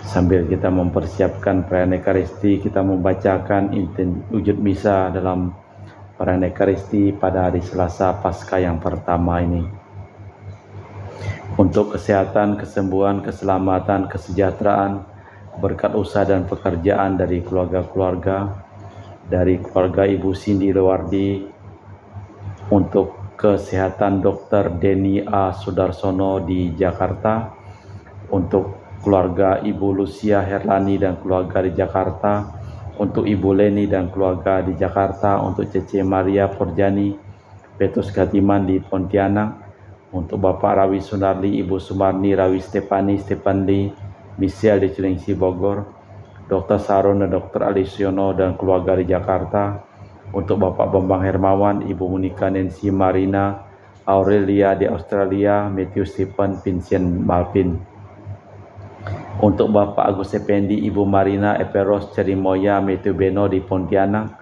Sambil kita mempersiapkan perayaan Ekaristi, kita membacakan wujud misa dalam perayaan Ekaristi pada hari Selasa Paskah yang pertama ini. Untuk kesehatan, kesembuhan, keselamatan, kesejahteraan, berkat usaha dan pekerjaan dari keluarga-keluarga, dari keluarga Ibu Cindy Lewardi, untuk kesehatan Dr. Denny A. Sudarsono di Jakarta, untuk keluarga Ibu Lucia Herlani dan keluarga di Jakarta, untuk Ibu Leni dan keluarga di Jakarta, untuk Cece Maria Porjani, Petrus Gatiman di Pontianak, untuk Bapak Rawi Sunarli, Ibu Sumarni, Rawi Stepanli, Michelle di Cilengsi Bogor, Dr. Saron dan Dr. Alisiono dan keluarga di Jakarta, untuk Bapak Bambang Hermawan, Ibu Monika Nancy Marina, Aurelia di Australia, Matthew Stephen, Vincent Malvin. Untuk Bapak Agus Effendi, Ibu Marina Eperos Cerimoya, Matthew Beno di Pontianak.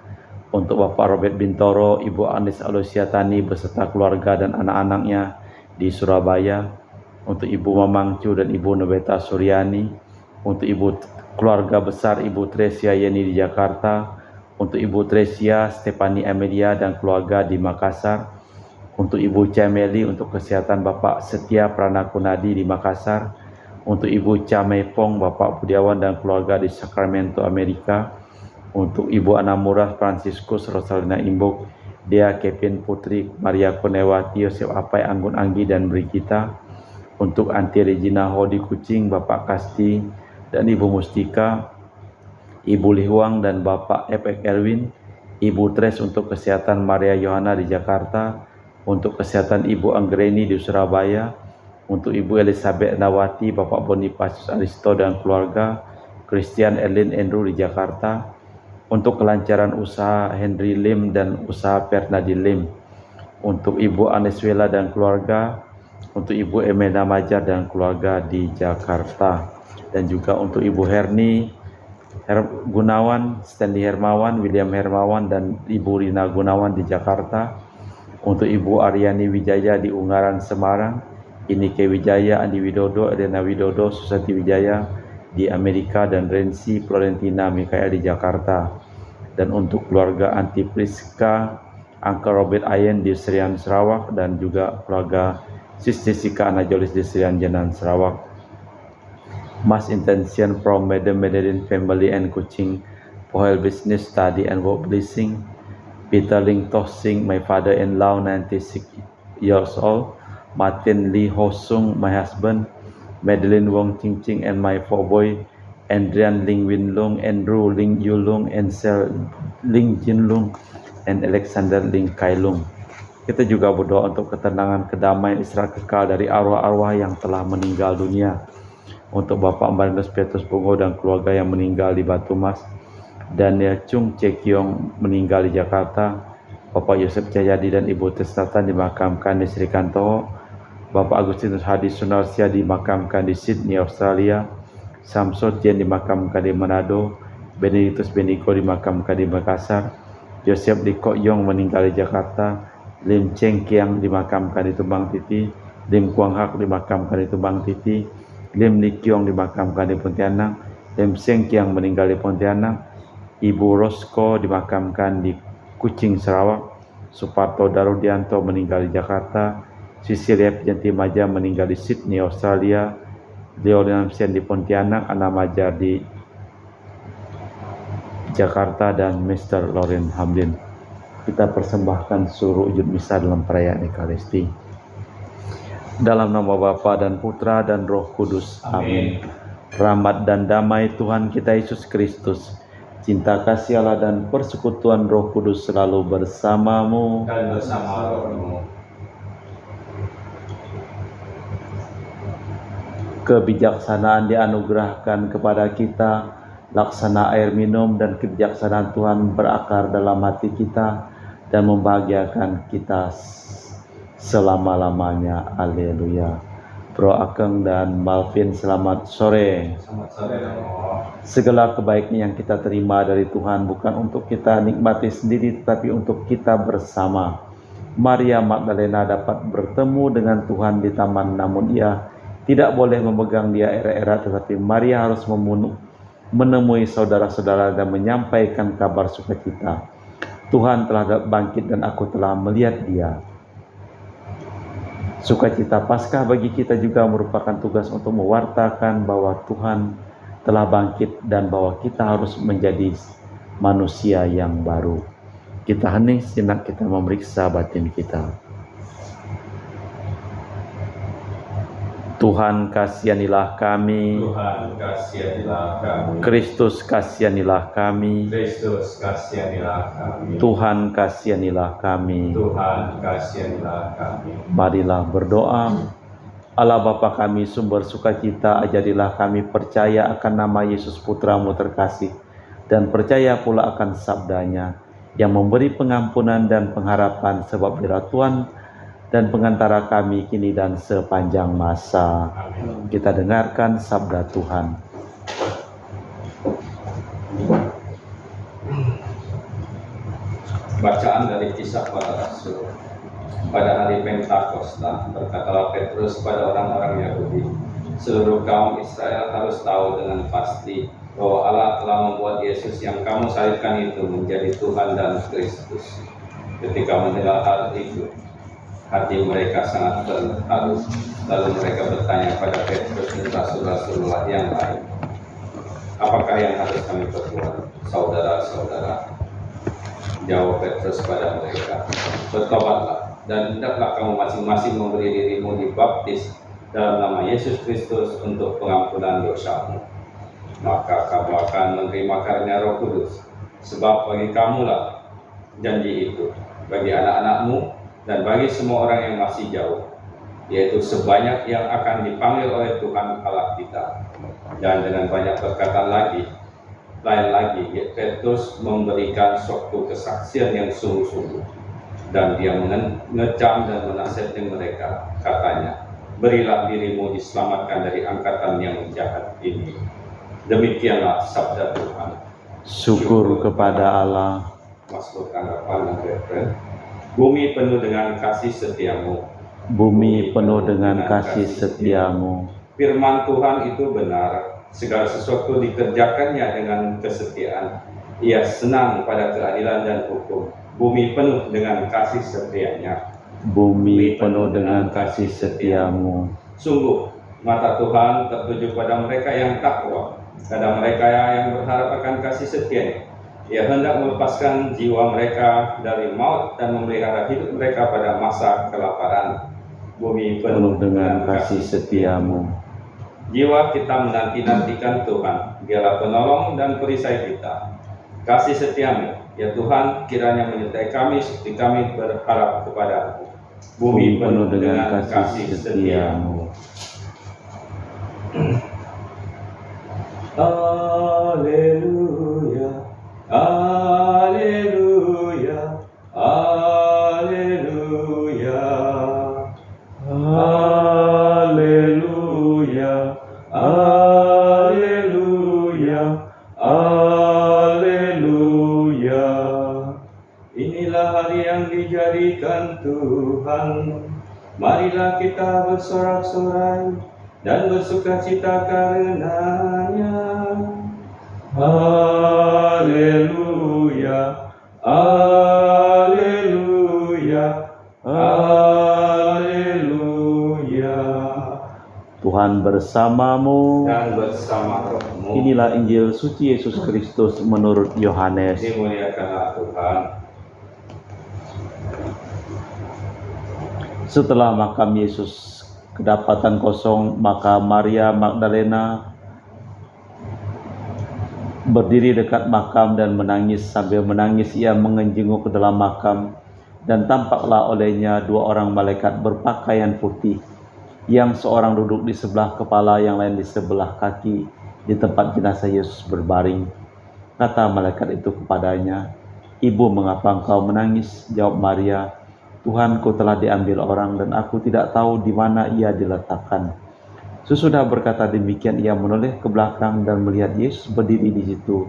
Untuk Bapak Robert Bintoro, Ibu Anis Alusiatani beserta keluarga dan anak-anaknya di Surabaya. Untuk Ibu Mamangcu dan Ibu Nobeta Suryani. Untuk Ibu keluarga besar Ibu Tresia Yeni di Jakarta. Untuk Ibu Tresia Stefani Amelia dan keluarga di Makassar. Untuk Ibu Cameli untuk kesehatan Bapak Setia Pranakunadi di Makassar. Untuk Ibu Camepong, Bapak Budiawan dan keluarga di Sacramento, Amerika. Untuk Ibu Anamurah Franciscus Rosalina Imbuk, Dea Kevin Putri, Maria Konewati, Yosef Apai, Anggun Anggi dan Brigita. Untuk Anti Regina Hodi Kucing, Bapak Kasti dan Ibu Mustika, Ibu Lihuang dan Bapak Epek Erwin. Ibu Tres untuk kesehatan Maria Yohana di Jakarta. Untuk kesehatan Ibu Anggreni di Surabaya. Untuk Ibu Elizabeth Nawati, Bapak Bonifacius Aristo dan keluarga, Christian Erlin Andrew di Jakarta. Untuk kelancaran usaha Henry Lim dan usaha Fernadi Lim. Untuk Ibu Aneswela dan keluarga. Untuk Ibu Emena Majar dan keluarga di Jakarta. Dan juga untuk Ibu Herni Gunawan, Stanley Hermawan, William Hermawan dan Ibu Rina Gunawan di Jakarta. Untuk Ibu Aryani Wijaya di Ungaran, Semarang. Inike Wijaya, Andi Widodo, Elena Widodo, Susati Wijaya di Amerika, dan Rensi Florentina Mikael di Jakarta. Dan untuk keluarga Anti Priska, Uncle Robert Ayen di Serian Sarawak, dan juga keluarga Sis Jessica Anajolis di Serian Jenan Sarawak. Mass intention from Madam Madeline family and Kuching, Pohel business study and work blessing. Peter Ling Tossing, my father-in-law, 96 years old. Martin Lee Ho Sung, my husband. Madeline Wong Ching Ching and my 4 boy. Andrian Ling Win Lung, Andrew Ling Yu Lung, Ansel Ling Jin Lung, and Alexander Ling Kai Lung. Kita juga berdoa untuk ketenangan, kedamaian, istirahat kekal dari arwah-arwah yang telah meninggal dunia. Untuk Bapak Marinus Petrus Bungo dan keluarga yang meninggal di Batu Mas. Daniel Chung Cekiong meninggal di Jakarta. Bapak Yosef Jayadi dan Ibu Testatan dimakamkan di Sri Kanto. Bapak Agustinus Hadi Sunarsia dimakamkan di Sydney, Australia. Samsud Jen dimakamkan di Manado. Benedictus Benigo dimakamkan di Makassar. Joseph Lee Kok Yong meninggal di Jakarta. Lim Cheng Kiang dimakamkan di Tumbang Titi. Lim Kuang Hak dimakamkan di Tumbang Titi. Lim Lee Kiong dimakamkan di Pontianak. Lim Seng Kiang meninggal di Pontianak. Ibu Rosko dimakamkan di Kuching, Sarawak. Suparto Darudianto meninggal di Jakarta. Cecilia Pijanti Maja meninggal di Sydney, Australia. Leonel Sen di Pontianak. Ana Majar di Jakarta, dan Mr. Lauren Hamlin. Kita persembahkan seluruh wujud misa dalam perayaan Ekaristi. Dalam nama Bapa dan Putra dan Roh Kudus. Amin. Rahmat dan damai Tuhan kita Yesus Kristus, cinta kasih Allah dan persekutuan Roh Kudus selalu bersamamu dan bersama rohmu. Kebijaksanaan dianugerahkan kepada kita, laksana air minum dan kebijaksanaan Tuhan berakar dalam hati kita dan membahagiakan kita selama-lamanya. Haleluya. Bro Akeng dan Malvin, selamat sore. Selamat sore. Segala kebaikan yang kita terima dari Tuhan bukan untuk kita nikmati sendiri, tetapi untuk kita bersama. Maria Magdalena dapat bertemu dengan Tuhan di taman, namun ia tidak boleh memegang dia erat-erat, tetapi Maria harus menemui saudara-saudara dan menyampaikan kabar sukacita. Tuhan telah bangkit dan aku telah melihat dia. Sukacita Paskah bagi kita juga merupakan tugas untuk mewartakan bahwa Tuhan telah bangkit dan bahwa kita harus menjadi manusia yang baru. Kita hening sejenak, kita memeriksa batin kita. Tuhan, kasihanilah kami. Tuhan, kasihanilah kami. Kristus, kasihanilah kami. Kristus, kasihanilah kami. Tuhan, kasihanilah kami. Tuhan, kasihanilah kami. Marilah berdoa. Allah Bapa kami, sumber sukacita, ajarilah kami percaya akan nama Yesus Putramu terkasih, dan percaya pula akan sabdanya yang memberi pengampunan dan pengharapan, sebab dia Tuhan dan pengantara kami kini dan sepanjang masa. Amin. Kita dengarkan sabda Tuhan. Bacaan dari Kisah Para Rasul. Pada hari Pentakosta, berkatalah Petrus pada orang-orang Yahudi, seluruh kaum Israel harus tahu dengan pasti bahwa Allah telah membuat Yesus yang kamu salibkan itu menjadi Tuhan dan Kristus. Ketika mendengar hal itu, hati mereka sangat terharu. Lalu mereka bertanya pada Petrus dan rasul-rasul yang lain, apakah yang harus kami perbuat, saudara-saudara? Jawab Petrus pada mereka, bertobatlah dan hendaklah kamu masing-masing memberi dirimu dibaptis dalam nama Yesus Kristus untuk pengampunan dosamu. Maka kamu akan menerima karunia Roh Kudus, sebab bagi kamulah janji itu, bagi anak-anakmu dan bagi semua orang yang masih jauh, yaitu sebanyak yang akan dipanggil oleh Tuhan Allah kita. Dan dengan banyak perkataan lain lagi, Petrus memberikan suatu kesaksian yang sungguh-sungguh, dan dia mengecam dan menasihati mereka. Katanya, berilah dirimu diselamatkan dari angkatan yang jahat ini. Demikianlah sabda Tuhan. Syukur kepada Allah. Masuk tanggapan dan referen. Bumi penuh dengan kasih setiamu. Bumi penuh dengan kasih setiamu. Firman Tuhan itu benar. Segala sesuatu dikerjakannya dengan kesetiaan. Ia senang pada keadilan dan hukum. Bumi penuh dengan kasih setianya. Bumi penuh dengan kasih setiamu. Sungguh, mata Tuhan tertuju pada mereka yang takwa, pada mereka yang berharap akan kasih setianya. Ia hendak melepaskan jiwa mereka dari maut dan memelihara hidup mereka pada masa kelaparan. Bumi Penuh dengan kasih setiamu. Jiwa kita menanti-nantikan Tuhan. Dialah penolong dan perisai kita. Kasih setiamu, ya Tuhan, kiranya menyertai kami seperti kami berharap kepada-Mu. Bumi penuh dengan kasih setiamu. Haleluya, haleluya, haleluya, haleluya, haleluya, haleluya. Inilah hari yang dijadikan Tuhan. Marilah kita bersorak-sorai dan bersukacita karenanya. Haleluya, haleluya, haleluya. Tuhan bersamamu. Dan bersama rohmu. Inilah Injil suci Yesus Kristus menurut Yohanes. Dimuliakanlah Tuhan. Setelah makam Yesus kedapatan kosong, maka Maria Magdalena berdiri dekat makam dan menangis. Sambil menangis ia menjenguk ke dalam makam, dan tampaklah olehnya dua orang malaikat berpakaian putih, yang seorang duduk di sebelah kepala, yang lain di sebelah kaki, di tempat jenazah Yesus berbaring. Kata malaikat itu kepadanya, "Ibu, mengapa engkau menangis?" Jawab Maria, "Tuhanku telah diambil orang dan aku tidak tahu di mana ia diletakkan." Sesudah berkata demikian, ia menoleh ke belakang dan melihat Yesus berdiri di situ,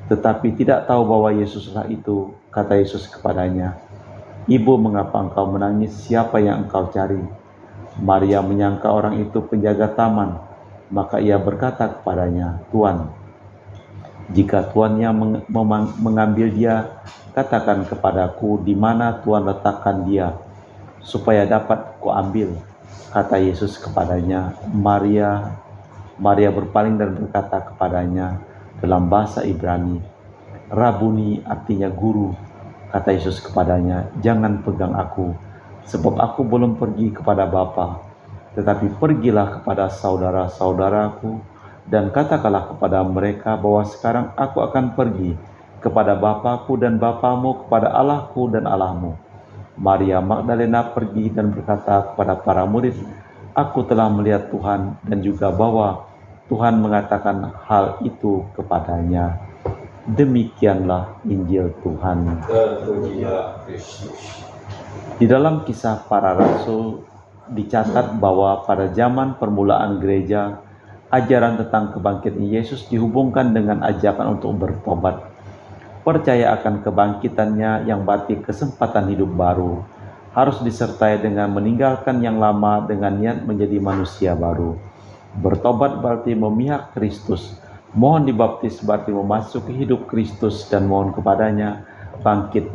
tetapi tidak tahu bahwa Yesuslah itu. Kata Yesus kepadanya, "Ibu, mengapa engkau menangis? Siapa yang engkau cari?" Maria menyangka orang itu penjaga taman, maka ia berkata kepadanya, "Tuan, jika tuannya mengambil dia, katakan kepadaku di mana Tuan letakkan dia, supaya dapat kuambil." Kata Yesus kepadanya, "Maria." Maria berpaling dan berkata kepadanya dalam bahasa Ibrani, "Rabuni," artinya guru. Kata Yesus kepadanya, "Jangan pegang aku, sebab aku belum pergi kepada Bapa, tetapi pergilah kepada saudara-saudaraku dan katakanlah kepada mereka bahwa sekarang aku akan pergi kepada Bapakku dan Bapamu, kepada Allahku dan Allahmu." Maria Magdalena pergi dan berkata kepada para murid, "Aku telah melihat Tuhan," dan juga bahwa Tuhan mengatakan hal itu kepadanya. Demikianlah Injil Tuhan. Terpujilah Kristus. Di dalam Kisah Para Rasul dicatat bahwa pada zaman permulaan gereja, ajaran tentang kebangkitan Yesus dihubungkan dengan ajakan untuk bertobat. Percaya akan kebangkitannya yang berarti kesempatan hidup baru, harus disertai dengan meninggalkan yang lama dengan niat menjadi manusia baru. Bertobat berarti memihak Kristus. Mohon dibaptis berarti memasuki hidup Kristus dan mohon kepadanya bangkit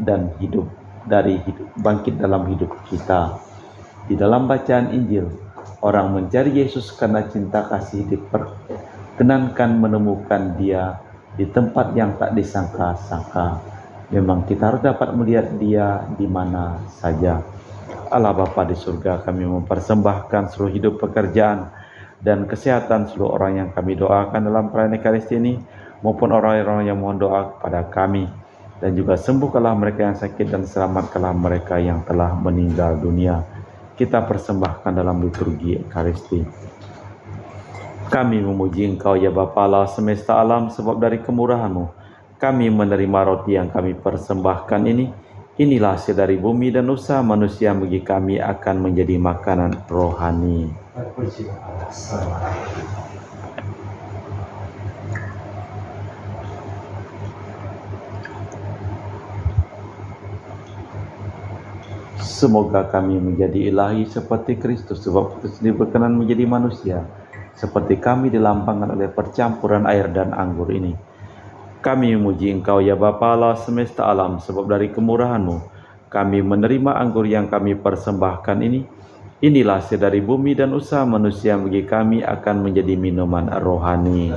dalam hidup kita. Di dalam bacaan Injil, orang mencari Yesus karena cinta kasih diperkenankan menemukan Dia di tempat yang tak disangka-sangka. Memang kita harus dapat melihat Dia di mana saja. Allah Bapa di surga, kami mempersembahkan seluruh hidup, pekerjaan, dan kesehatan seluruh orang yang kami doakan dalam perayaan Ekaristi ini, maupun orang-orang yang mohon doa kepada kami. Dan juga sembuhkanlah mereka yang sakit dan selamatkanlah mereka yang telah meninggal dunia. Kita persembahkan dalam liturgi Ekaristi. Kami memuji Engkau ya Bapa Allah semesta alam, sebab dari kemurahan-Mu kami menerima roti yang kami persembahkan ini. Inilah hasil dari bumi dan usaha manusia, bagi kami akan menjadi makanan rohani. Semoga kami menjadi ilahi seperti Kristus, sebab Kristus berkenan menjadi manusia, seperti kami dilambangkan oleh percampuran air dan anggur ini. Kami memuji Engkau ya Bapa Allah semesta alam, sebab dari kemurahan-Mu kami menerima anggur yang kami persembahkan ini. Inilah hasil dari bumi dan usaha manusia, bagi kami akan menjadi minuman rohani.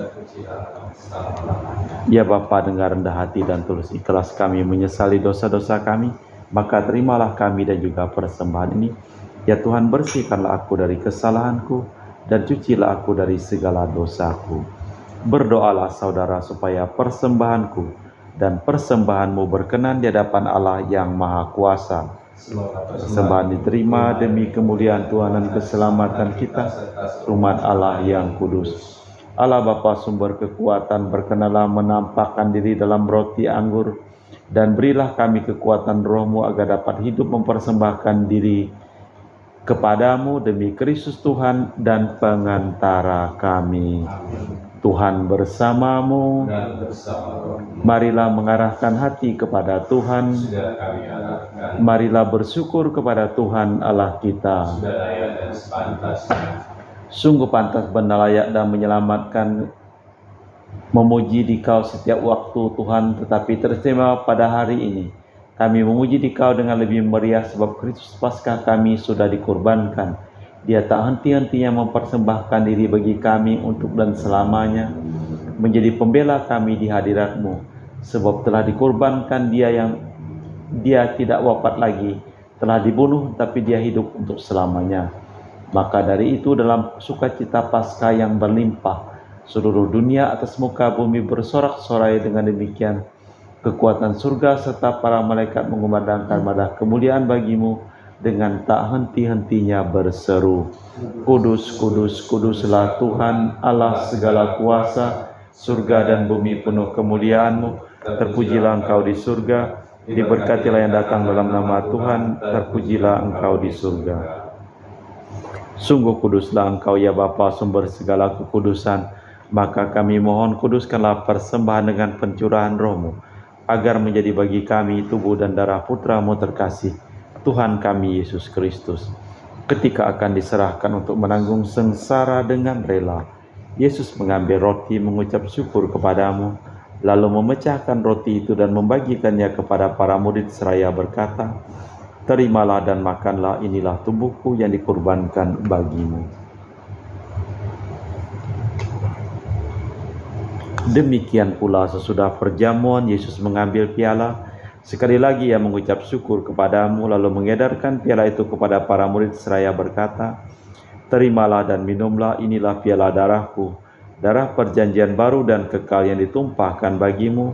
Ya Bapa, dengar rendah hati dan tulus ikhlas kami menyesali dosa-dosa kami, maka terimalah kami dan juga persembahan ini. Ya Tuhan, bersihkanlah aku dari kesalahanku dan cucilah aku dari segala dosaku. Berdoalah saudara supaya persembahanku dan persembahanmu berkenan di hadapan Allah yang Maha Kuasa. Persembahan diterima demi kemuliaan Tuhan dan keselamatan kita, umat Allah yang kudus. Allah Bapa sumber kekuatan, berkenanlah menampakkan diri dalam roti anggur, dan berilah kami kekuatan Roh-Mu agar dapat hidup mempersembahkan diri kepadamu demi Kristus Tuhan dan pengantara kami. Tuhan bersamamu. Marilah mengarahkan hati kepada Tuhan. Marilah bersyukur kepada Tuhan Allah kita. Sungguh pantas, benar, layak dan menyelamatkan memuji Dikau setiap waktu Tuhan, tetapi teristimewa pada hari ini kami memuji Dikau dengan lebih meriah, sebab Kristus Paskah kami sudah dikorbankan. Dia tak henti-hentinya mempersembahkan diri bagi kami untuk dan selamanya, menjadi pembela kami di hadirat-Mu. Sebab telah dikorbankan Dia tidak wafat lagi, telah dibunuh tapi Dia hidup untuk selamanya. Maka dari itu dalam sukacita Paskah yang berlimpah, seluruh dunia atas muka bumi bersorak-sorai dengan demikian. Kekuatan surga serta para malaikat mengumandangkan madah kemuliaan bagi-Mu dengan tak henti-hentinya berseru, "Kudus, kudus, kuduslah Tuhan Allah segala kuasa, surga dan bumi penuh kemuliaan-Mu. Terpujilah Engkau di surga, diberkatilah yang datang dalam nama Tuhan, terpujilah Engkau di surga." Sungguh kuduslah Engkau ya Bapa, sumber segala kekudusan. Maka kami mohon, kuduskanlah persembahan dengan pencurahan Roh-Mu, agar menjadi bagi kami tubuh dan darah Putra-Mu terkasih, Tuhan kami Yesus Kristus. Ketika akan diserahkan untuk menanggung sengsara dengan rela, Yesus mengambil roti, mengucap syukur kepadamu, lalu memecahkan roti itu dan membagikannya kepada para murid seraya berkata, "Terimalah dan makanlah, inilah tubuhku yang dikurbankan bagimu." Demikian pula sesudah perjamuan, Yesus mengambil piala. Sekali lagi ia mengucap syukur kepadamu, lalu mengedarkan piala itu kepada para murid seraya berkata, "Terimalah dan minumlah, inilah piala darahku, darah perjanjian baru dan kekal yang ditumpahkan bagimu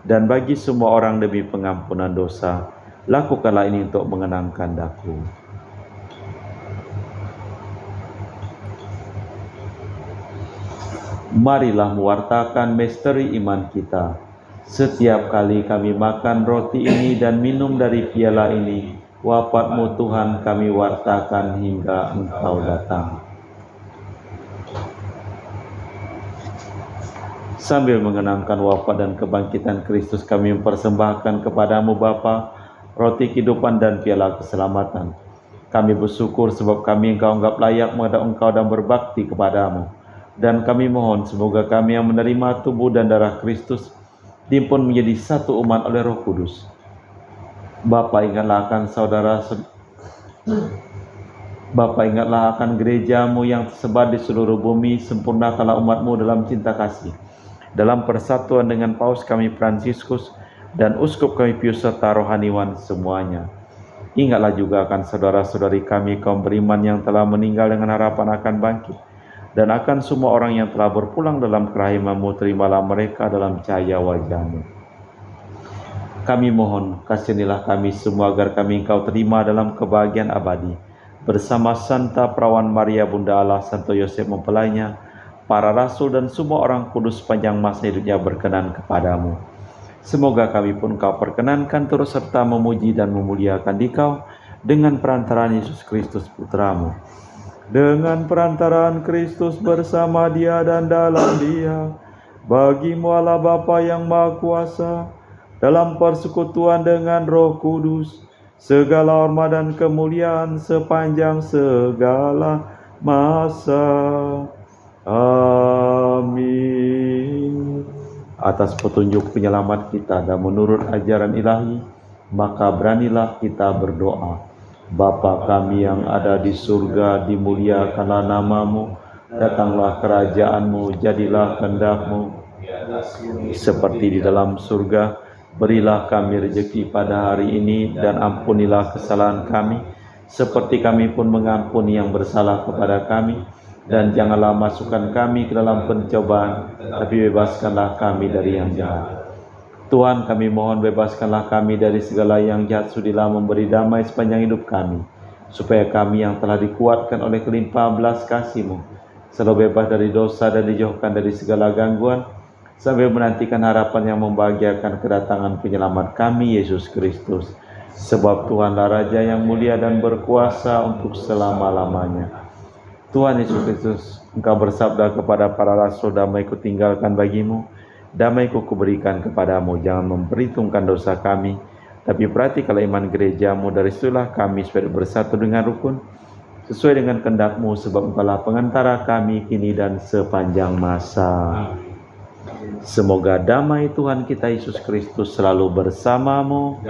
dan bagi semua orang demi pengampunan dosa. Lakukanlah ini untuk mengenangkan daku." Marilah mewartakan misteri iman kita. Setiap kali kami makan roti ini dan minum dari piala ini, wafat-Mu Tuhan kami wartakan hingga Engkau datang. Sambil mengenangkan wafat dan kebangkitan Kristus, kami mempersembahkan kepadamu Bapa, roti kehidupan dan piala keselamatan. Kami bersyukur sebab kami Engkau anggap layak menghadap Engkau dan berbakti kepadamu. Dan kami mohon semoga kami yang menerima tubuh dan darah Kristus diimpun menjadi satu umat oleh Roh Kudus. Bapa, ingatlah akan gereja-Mu yang tersebar di seluruh bumi. Sempurnakanlah umat-Mu dalam cinta kasih, dalam persatuan dengan Paus kami Fransiskus dan Uskup kami Pius serta rohaniwan semuanya. Ingatlah juga akan saudara-saudari kami kaum beriman yang telah meninggal dengan harapan akan bangkit, dan akan semua orang yang telah berpulang dalam kerahiman-Mu. Terimalah mereka dalam cahaya wajah-Mu. Kami mohon, kasihanilah kami semua agar kami Engkau terima dalam kebahagiaan abadi, bersama Santa Perawan Maria Bunda Allah, Santo Yosef mempelainya, para rasul dan semua orang kudus sepanjang masa hidupnya berkenan kepadamu. Semoga kami pun Engkau perkenankan terus serta memuji dan memuliakan Dikau dengan perantaraan Yesus Kristus Putra-Mu. Dengan perantaraan Kristus, bersama Dia dan dalam Dia, bagi-Mu Allah Bapa yang Maha Kuasa, dalam persekutuan dengan Roh Kudus, segala hormat dan kemuliaan sepanjang segala masa. Amin. Atas petunjuk penyelamat kita dan menurut ajaran ilahi, maka beranilah kita berdoa. Bapa kami yang ada di surga, dimuliakanlah nama-Mu, datanglah kerajaan-Mu, jadilah kehendak-Mu seperti di dalam surga. Berilah kami rezeki pada hari ini, dan ampunilah kesalahan kami, seperti kami pun mengampuni yang bersalah kepada kami. Dan janganlah masukkan kami ke dalam pencobaan, tapi bebaskanlah kami dari yang jahat. Tuhan, kami mohon bebaskanlah kami dari segala yang jahat. Sudilah memberi damai sepanjang hidup kami, supaya kami yang telah dikuatkan oleh kelimpahan belas kasih-Mu selalu bebas dari dosa dan dijauhkan dari segala gangguan, sambil menantikan harapan yang membahagiakan kedatangan penyelamat kami, Yesus Kristus. Sebab Tuhanlah Raja yang mulia dan berkuasa untuk selama-lamanya. Tuhan Yesus Kristus, Engkau bersabda kepada para rasul, "Damai-Ku tinggalkan bagimu, damai-Ku kuberikan kepadamu. Jangan memperhitungkan dosa kami, tapi perhatikanlah iman gereja-Mu. Dari situlah kami supaya bersatu dengan rukun, sesuai dengan kehendak-Mu, sebab Engkaulah pengantara kami kini dan sepanjang masa." Semoga damai Tuhan kita Yesus Kristus selalu bersamamu.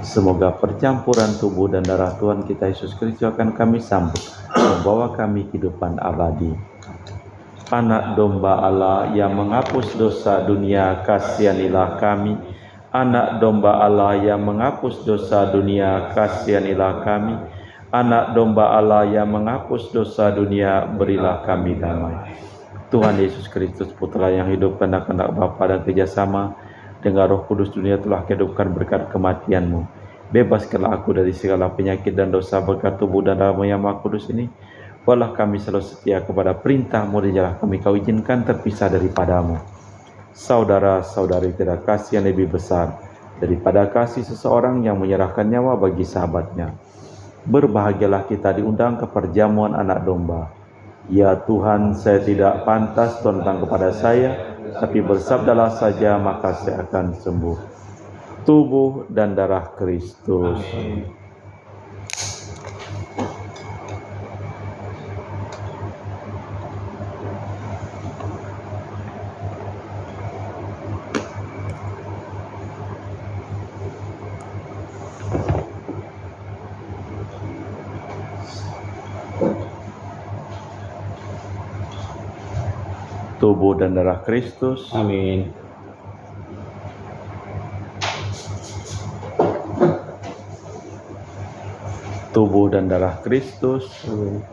Semoga percampuran tubuh dan darah Tuhan kita Yesus Kristus akan kami sambut, membawa kami kehidupan abadi. Anak domba Allah yang menghapus dosa dunia, kasihanilah kami. Anak domba Allah yang menghapus dosa dunia, kasihanilah kami. Anak domba Allah yang menghapus dosa dunia, berilah kami damai. Tuhan Yesus Kristus, Putra yang hidup karena kehendak Bapa dan kerjasama dengan Roh Kudus, dunia telah kehidupkan berkat kematian-Mu. Bebaskanlah aku dari segala penyakit dan dosa berkat tubuh dan darah-Mu yang Maha Kudus ini. Buatlah kami selalu setia kepada perintah-Mu, dan janganlah kami Kau izinkan terpisah daripada-Mu. Saudara-saudari, tidak kasih yang lebih besar daripada kasih seseorang yang menyerahkan nyawa bagi sahabatnya. Berbahagialah kita diundang ke perjamuan anak domba. Ya Tuhan, saya tidak pantas Tuhan datang kepada saya, tapi bersabdalah saja maka saya akan sembuh. Tubuh dan darah Kristus. tubuh dan darah Kristus, Amin. tubuh dan darah Kristus, Amin.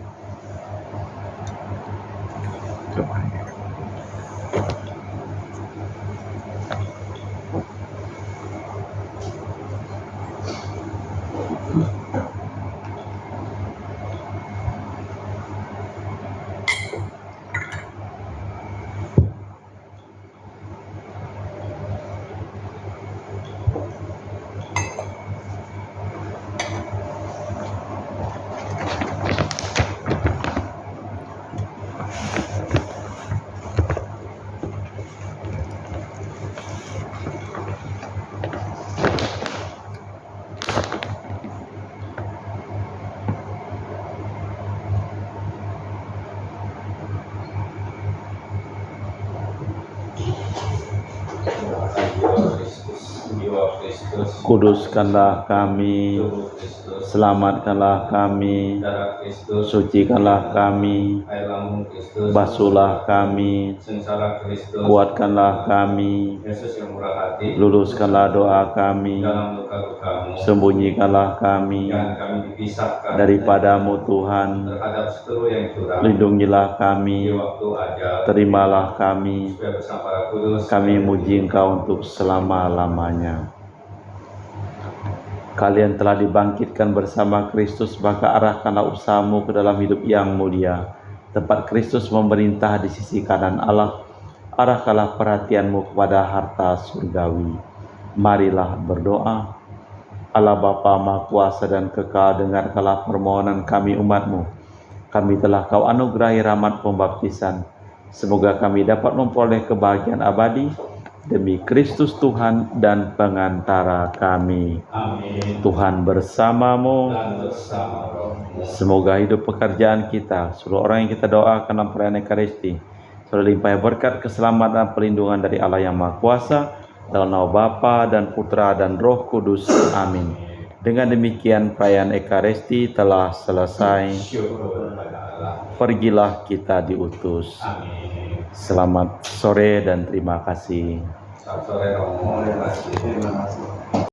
Jiwa Kristus, kuduskanlah kami, tubuh Kristus, selamatkanlah kami, darah Kristus, sucikanlah kami, air lambung Kristus, basuhlah kami, sengsara Kristus, kuatkanlah kami, Yesus yang murah hati, luluskanlah doa kami, dalam luka-lukamu, sembunyikanlah kami jangan kami dipisahkan daripadamu Tuhan, terhadap seteru yang curang, lindungilah di kami, waktu ajal, terimalah kami, supaya bersama para kudus, kami muji Engkau untuk selama-lamanya. Kalian telah dibangkitkan bersama Kristus, maka arahkanlah usahamu ke dalam hidup yang mulia. Tempat Kristus memerintah di sisi kanan Allah, arahkanlah perhatianmu kepada harta surgawi. Marilah berdoa. Allah Bapa Maha Kuasa dan Kekal, dengarkanlah permohonan kami umat-Mu. Kami telah Kau anugerahi rahmat pembaptisan. Semoga kami dapat memperoleh kebahagiaan abadi demi Kristus Tuhan dan pengantara kami. Amin. Tuhan bersamamu. Dan bersama rohmu. Semoga hidup pekerjaan kita, seluruh orang yang kita doakan dalam perayaan Ekaristi, selalu limpah berkat, keselamatan dan perlindungan dari Allah yang Maha Kuasa, dalam nama Bapa dan Putra dan Roh Kudus. Amin. Dengan demikian perayaan Ekaristi telah selesai. Syukur pada Allah. Pergilah kita diutus. Amin. Selamat sore dan terima kasih. Selamat sore Romo. Terima kasih.